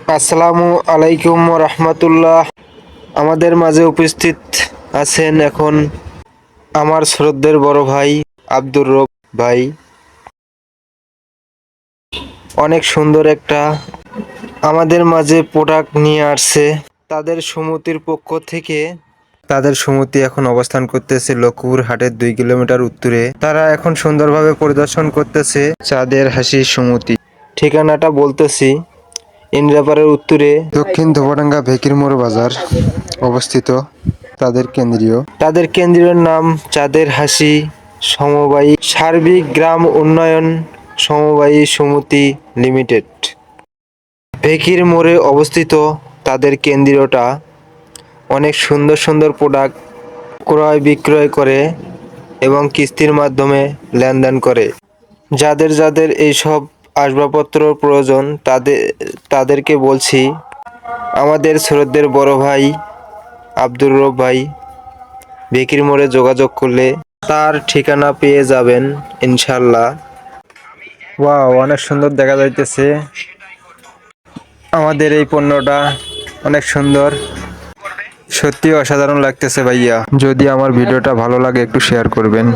আসসালামু আলাইকুম রহমতুল্লাহ। আমাদের মাঝে উপস্থিত আছেন এখন আমার শ্রদ্ধের বড় ভাই আব্দুর রব ভাই। অনেক সুন্দর একটা আমাদের মাঝে প্রোডাক্ট নিয়ে আসছে তাদের সমিতির পক্ষ থেকে। তাদের সমিতি এখন অবস্থান করতেছে লক্ষ্মীপুর হাটের 2 কিলোমিটার উত্তরে। তারা এখন সুন্দরভাবে পরিদর্শন করতেছে চাঁদের হাসি সমিতি। ঠিকানাটা বলতেছি, ইন্দ্রাপাড়ার উত্তরে দক্ষিণ ধোবাডাঙ্গা ভেকির মোড় বাজার অবস্থিত। তাদের কেন্দ্রীয় নাম চাঁদের হাসি সমবায়ী সার্বিক গ্রাম উন্নয়ন সমবায়ী সমিতি লিমিটেড। ভেকির মোড়ে অবস্থিত তাদের কেন্দ্রটা। অনেক সুন্দর সুন্দর প্রোডাক্ট ক্রয় বিক্রয় করে এবং কিস্তির মাধ্যমে লেনদেন করে। যাদের যাদের এইসব আসবাবপত্র প্রয়োজন তাদেরকে বলছি, আমাদের শ্রদ্ধের বড় ভাই আব্দুর রব ভাই ভেকির মোড়ে যোগাযোগ করলে তার ঠিকানা পেয়ে যাবেন ইনশাল্লাহ। ওয়াও, অনেক সুন্দর দেখা যাইতেছে আমাদের এই পণ্যটা, অনেক সুন্দর, সত্যি অসাধারণ লাগতেছে ভাইয়া। যদি আমার ভিডিওটা ভালো লাগে একটু শেয়ার করবেন।